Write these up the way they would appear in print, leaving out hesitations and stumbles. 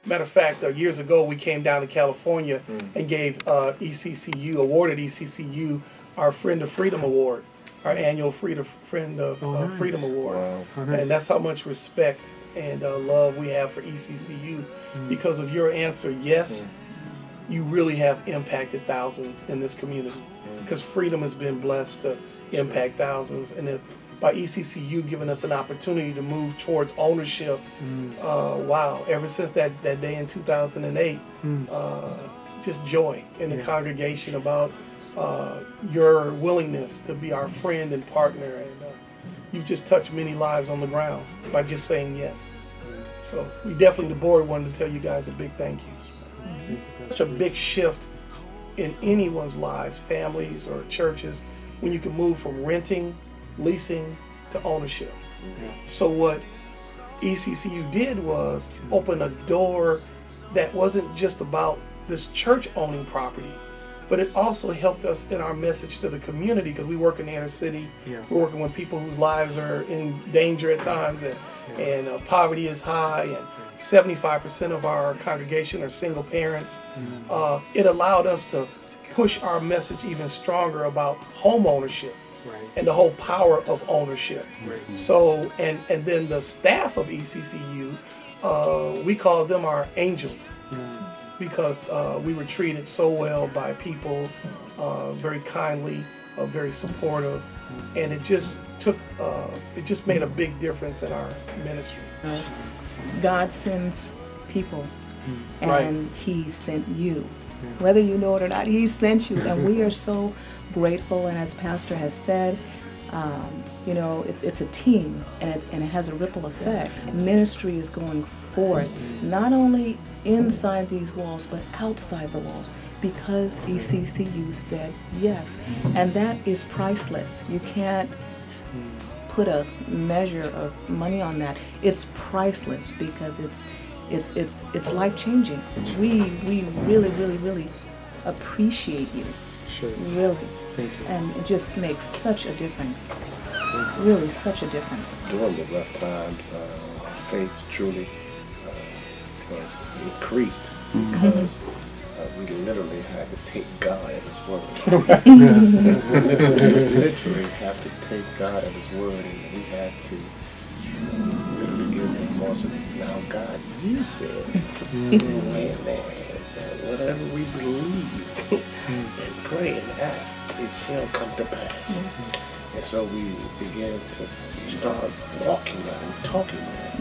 Matter of fact, years ago we came down to California and gave awarded ECCU our Friend of Freedom Award, our annual Friend of nice. Freedom Award. Wow. Oh, nice. And that's how much respect and love we have for ECCU. Because of your answer, yes, you really have impacted thousands in this community. Because Freedom has been blessed to impact thousands. And if, by ECCU giving us an opportunity to move towards ownership, wow, ever since that day in 2008, just joy in the congregation about your willingness to be our friend and partner. And you've just touched many lives on the ground by just saying yes. So we definitely, the board, wanted to tell you guys a big thank you. Such a big shift in anyone's lives, families or churches, when you can move from renting, leasing to ownership. So what ECCU did was open a door that wasn't just about this church owning property, but it also helped us in our message to the community, because we work in the inner city. Yeah. We're working with people whose lives are in danger at times, and poverty is high, and 75% of our congregation are single parents. It allowed us to push our message even stronger about home ownership. Right. And the whole power of ownership. Right. So, and then the staff of ECCU, we call them our angels, because we were treated so well by people, very kindly, very supportive, and it just made a big difference in our ministry. God sends people, Right. and He sent you. Whether you know it or not, He sent you, and we are so grateful. And as Pastor has said, you know, it's a team, and it has a ripple effect. Ministry is going forth, not only inside these walls, but outside the walls, because ECCU said yes, and that is priceless. You can't put a measure of money on that. It's priceless, because it's life changing. We really appreciate you. Sure. Really. Thank you. And it just makes such a difference. Really, such a difference. During the rough times, faith truly was increased, because we literally had to take God at His word. literally have to take God at His word, and we had to literally give Him more. Now, God, you said, man, that whatever we believe and pray and ask, it shall come to pass. And so we began to start walking that and talking that.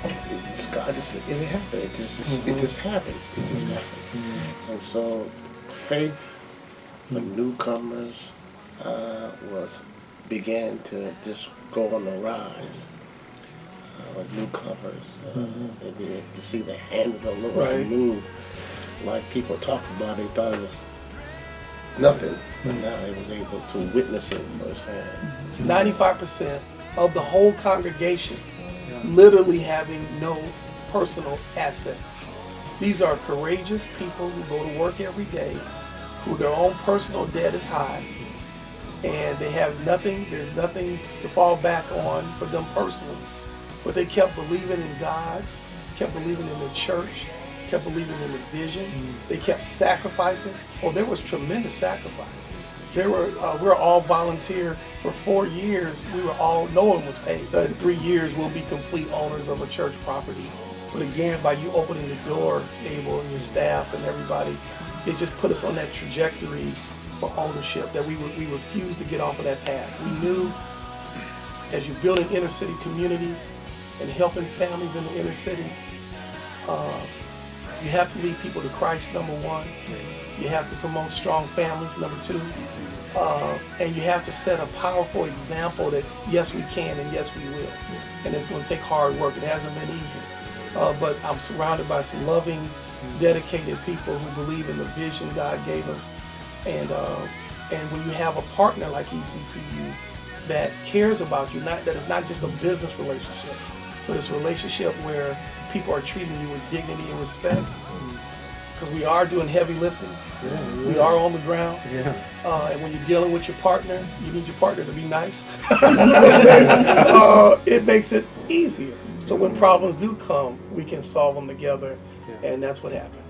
And God just, it happened. It just happened. It just happened. And so faith for newcomers began to just go on the rise. Newcomers, they began to see the hand of the Lord Right. move. Like people talked about, they thought it was nothing, but now they was able to witness it firsthand. 95% of the whole congregation literally having no personal assets. These are courageous people who go to work every day, who their own personal debt is high, and they have nothing, there's nothing to fall back on for them personally. But they kept believing in God, kept believing in the church, kept believing in the vision. They kept sacrificing. Oh, there was tremendous sacrifice. We were all volunteer for 4 years. No one was paid. In 3 years, we'll be complete owners of a church property. But again, by you opening the door, Abel, and your staff and everybody, it just put us on that trajectory for ownership, that we refused to get off of that path. We knew, as you're building inner city communities and helping families in the inner city, you have to lead people to Christ, number one. You have to promote strong families, number two. And you have to set a powerful example that yes, we can and yes, we will. And it's going to take hard work. It hasn't been easy. But I'm surrounded by some loving, dedicated people who believe in the vision God gave us. And when you have a partner like ECCU that cares about you, that it's not just a business relationship, but it's a relationship where people are treating you with dignity and respect, because we are doing heavy lifting. Yeah, We are on the ground. Yeah. And when you're dealing with your partner, you need your partner to be nice. It makes it easier. So when problems do come, we can solve them together, and that's what happened.